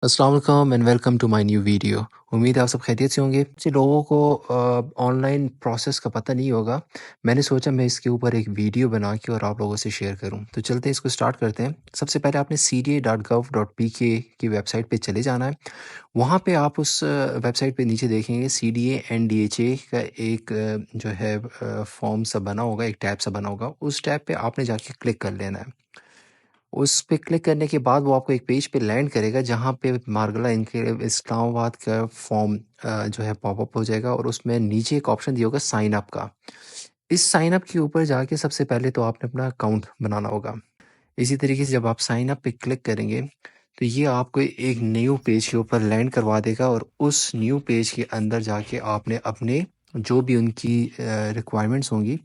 अस्सलाम वालेकुम and welcome to my new video. उम्मीद है आप सब खैरियत से होंगे। जी, लोगों को ऑनलाइन प्रोसेस का पता नहीं होगा। मैंने सोचा मैं इसके ऊपर एक वीडियो बना के और आप लोगों से शेयर करूं। तो चलते हैं, इसको स्टार्ट करते हैं। सबसे पहले आपने cda.gov.pk की वेबसाइट पे चले जाना है। वहाँ पे आप उस वेबसाइट पे नीचे देखेंगे CDA NDHA का एक जो है फॉर्म सा बना होगा, एक टैब सा बना होगा। उस टैब पे आपने जाके क्लिक कर लेना है। उस पे क्लिक करने के बाद वो आपको एक पेज पे लैंड करेगा, जहाँ पे मारगला इनके इस्लामाबाद का फॉर्म जो है पॉपअप हो जाएगा और उसमें नीचे एक ऑप्शन दिया होगा साइन अप का। इस साइन अप के ऊपर जाके सबसे पहले तो आपने अपना अकाउंट बनाना होगा। इसी तरीके से जब आप साइन अप पे क्लिक करेंगे, तो ये आपको एक न्यू पेज के ऊपर लैंड करवा देगा और उस न्यू पेज के अंदर जाके आपने अपने जो भी उनकी रिक्वायरमेंट्स होंगी,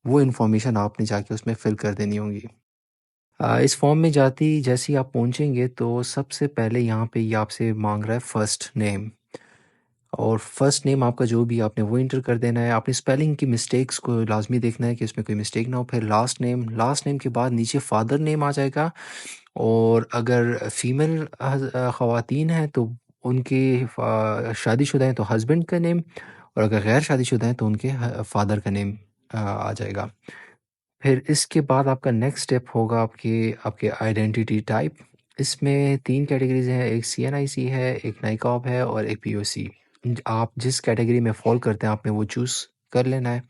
वो इन्फॉर्मेशन आपने जाके उसमें फिल कर देनी होंगी। इस फॉर्म में जाते ही जैसे ही आप पहुँचेंगे, तो सबसे पहले यहाँ पे ये आपसे माँग रहा है फर्स्ट नेम, और फर्स्ट नेम आपका जो भी आपने वो एंटर कर देना है। आपने स्पेलिंग की मिस्टेक्स को लाज़मी देखना है कि इसमें कोई मिस्टेक ना हो। फिर लास्ट नेम के बाद नीचे फादर नेम आ जाएगा, और अगर फीमेल ख़वातीन हैं तो उनके शादीशुदा हैं तो हस्बैंड का नेम, और अगर गैर शादीशुदा हैं तो उनके फादर का नेम आ जाएगा। फिर इसके बाद आपका नेक्स्ट स्टेप होगा आपके आपके आइडेंटिटी टाइप। इसमें 3 कैटेगरीज़ हैं, एक CNIC है, एक नाइकॉब है और एक POC। आप जिस कैटेगरी में फ़ॉल करते हैं, आपने वो चूज़ कर लेना है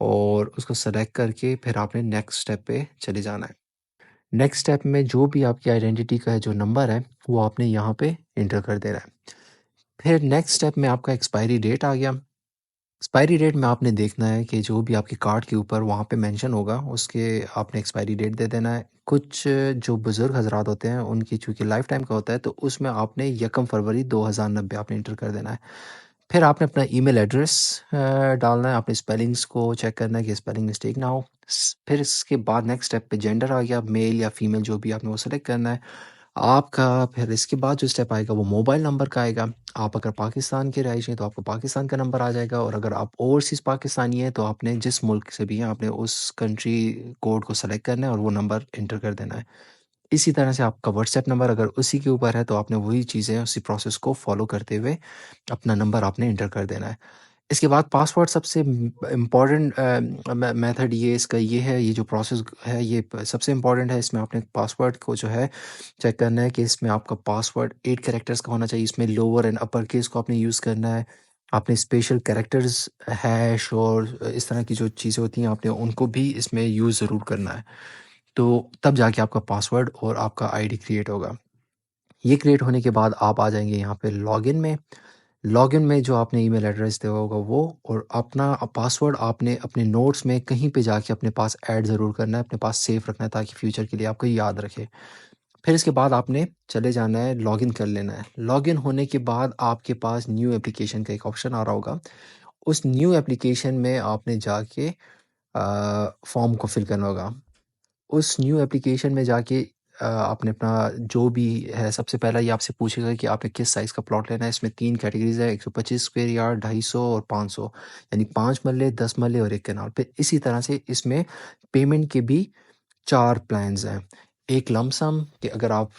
और उसको सेलेक्ट करके फिर आपने नेक्स्ट स्टेप पे चले जाना है। नेक्स्ट स्टेप में जो भी आपकी आइडेंटिटी का जो नंबर है, वो आपने यहाँ पे एंटर कर देना है। फिर नेक्स्ट स्टेप में आपका एक्सपायरी डेट आ गया। एक्सपायरी डेट में आपने देखना है कि जो भी आपके कार्ड के ऊपर वहाँ पे मेंशन होगा, उसके आपने एक्सपायरी डेट दे देना है। कुछ जो बुज़ुर्ग हज़रात होते हैं, उनकी चूँकि लाइफ़ टाइम का होता है, तो उसमें आपने 1 फरवरी 2090 आपने एंटर कर देना है। फिर आपने अपना ईमेल एड्रेस डालना है, आपने स्पेलिंग्स को चेक करना है कि स्पेलिंग मिस्टेक ना हो। फिर इसके बाद नेक्स्ट स्टेप पे जेंडर आ गया, मेल या फीमेल जो भी आपने वो सेलेक्ट करना है। आपका फिर इसके बाद जो स्टेप आएगा वो मोबाइल नंबर का आएगा। आप अगर पाकिस्तान के रहायशी हैं तो आपको पाकिस्तान का नंबर आ जाएगा, और अगर आप ओवरसीज़ पाकिस्तानी हैं तो आपने जिस मुल्क से भी हैं, आपने उस कंट्री कोड को सेलेक्ट करना है और वो नंबर एंटर कर देना है। इसी तरह से आपका व्हाट्सएप नंबर अगर उसी के ऊपर है, तो आपने वही चीज़ें उसी प्रोसेस को फ़ॉलो करते हुए अपना नंबर आपने एंटर कर देना है। इसके बाद पासवर्ड सबसे इम्पोर्टेंट मेथड इसका ये है, ये जो प्रोसेस है ये सबसे इम्पोर्टेंट है। इसमें आपने पासवर्ड को जो है चेक करना है कि इसमें आपका पासवर्ड 8 कैरेक्टर्स का होना चाहिए। इसमें लोअर एंड अपर केस को आपने यूज़ करना है। आपने स्पेशल कैरेक्टर्स, हैश और इस तरह की जो चीज़ें होती हैं, आपने उनको भी इसमें यूज़ ज़रूर करना है। तो तब जाके आपका पासवर्ड और आपका आईडी क्रिएट होगा। ये क्रिएट होने के बाद आप आ जाएँगे यहाँ पे लॉगिन में। लॉगिन में जो आपने ईमेल एड्रेस दिया होगा वो, और अपना पासवर्ड आपने अपने नोट्स में कहीं पे जाके अपने पास ऐड ज़रूर करना है, अपने पास सेव रखना है ताकि फ्यूचर के लिए आपको याद रखे। फिर इसके बाद आपने चले जाना है, लॉगिन कर लेना है। लॉगिन होने के बाद आपके पास न्यू एप्लीकेशन का एक ऑप्शन आ रहा होगा। उस न्यू एप्लीकेशन में आपने जाके फॉर्म को फिल करना होगा। उस न्यू एप्लीकेशन में जाके आपने अपना जो भी है, सबसे पहला ये आपसे पूछेगा कि आपने किस साइज़ का प्लॉट लेना है। इसमें 3 कैटेगरीज़ है, 125 स्क्वायर यार्ड, 250 और 500, यानी 5 मरले, 10 मरले और 1 कनाल। फिर इसी तरह से इसमें पेमेंट के भी 4 प्लान्स हैं। एक लंप सम कि अगर आप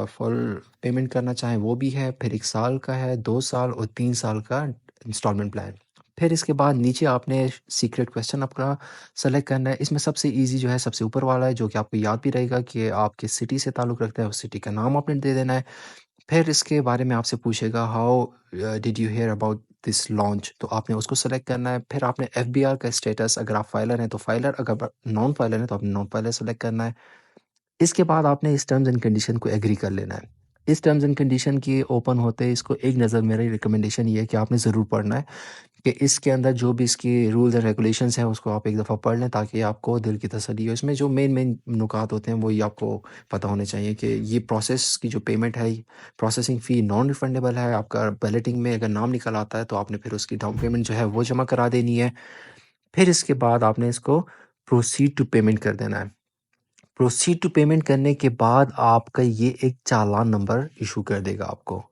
फुल पेमेंट करना चाहें वो भी है, फिर 1 साल का है, 2 साल और 3 साल का इंस्टॉलमेंट प्लान। फिर इसके बाद नीचे आपने सीक्रेट क्वेश्चन अपना सेलेक्ट करना है। इसमें सबसे ईज़ी जो है सबसे ऊपर वाला है, जो कि आपको याद भी रहेगा कि आप किस सिटी से ताल्लुक़ रखते हैं, उस सिटी का नाम आपने दे देना है। फिर इसके बारे में आपसे पूछेगा how did you here about this launch, तो आपने उसको सेलेक्ट करना है। फिर आपने FBR का स्टेटस, अगर आप फाइलर हैं तो फाइलर, अगर आप नॉन फाइलर हैं तो आपने नॉन फाइलर सेलेक्ट करना है। इसके बाद आपने इस टर्म्स एंड कंडीशन को एग्री कर लेना है। इस टर्म्स एंड कंडीशन के ओपन होते ही इसको एक नज़र, मेरी रिकमेंडेशन ये है कि आपने ज़रूर पढ़ना है कि इसके अंदर जो भी इसके रूल्स एंड रेगुलेशंस हैं उसको आप एक दफ़ा पढ़ लें, ताकि आपको दिल की तसल्ली हो। इसमें जो मेन नुकात होते हैं वही आपको पता होने चाहिए कि ये प्रोसेस की जो पेमेंट है, प्रोसेसिंग फ़ी नॉन रिफंडेबल है। आपका बैलेटिंग में अगर नाम निकल आता है तो आपने फिर उसकी डाउन पेमेंट जो है वो जमा करा देनी है। फिर इसके बाद आपने इसको प्रोसीड टू पेमेंट कर देना है। प्रोसीड टू पेमेंट करने के बाद आपका ये एक चालान नंबर इशू कर देगा आपको।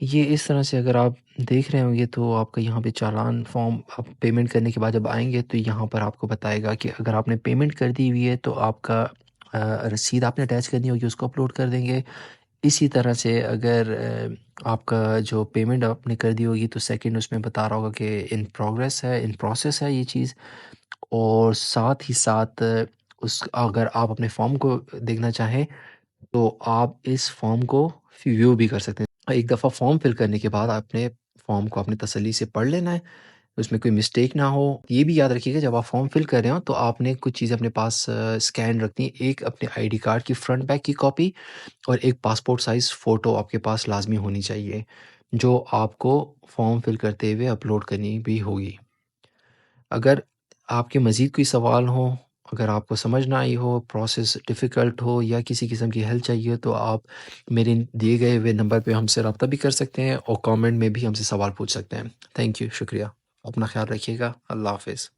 ये इस तरह से अगर आप देख रहे होंगे, तो आपका यहाँ पे चालान फॉर्म, आप पेमेंट करने के बाद जब आएँगे तो यहाँ पर आपको बताएगा कि अगर आपने पेमेंट कर दी हुई है तो आपका रसीद आपने अटैच करनी होगी, उसको अपलोड कर देंगे। इसी तरह से अगर आपका जो पेमेंट आपने कर दी होगी तो सेकंड उसमें बता रहा होगा कि इन प्रोग्रेस है, इन प्रोसेस है ये चीज़। और साथ ही साथ उस अगर आप अपने फॉर्म को देखना चाहें तो आप इस फॉर्म को व्यू भी कर सकते हैं। एक दफ़ा फॉर्म फिल करने के बाद आपने फॉर्म को अपनी तसल्ली से पढ़ लेना है, उसमें कोई मिस्टेक ना हो। ये भी याद रखिएगा जब आप फॉर्म फिल कर रहे हो तो आपने कुछ चीज़ें अपने पास स्कैन रखनी है। एक अपने आईडी कार्ड की फ्रंट बैक की कॉपी और एक पासपोर्ट साइज़ फ़ोटो आपके पास लाज़मी होनी चाहिए, जो आपको फॉर्म फिल करते हुए अपलोड करनी भी होगी। अगर आपके मज़ीद कोई सवाल हों, अगर आपको समझ ना आई हो, प्रोसेस डिफ़िकल्ट हो या किसी किस्म की हेल्प चाहिए हो, तो आप मेरे दिए गए हुए नंबर पे हमसे राब्ता भी कर सकते हैं और कमेंट में भी हमसे सवाल पूछ सकते हैं। थैंक यू, शुक्रिया। अपना ख़्याल रखिएगा। अल्लाह हाफ़िज़।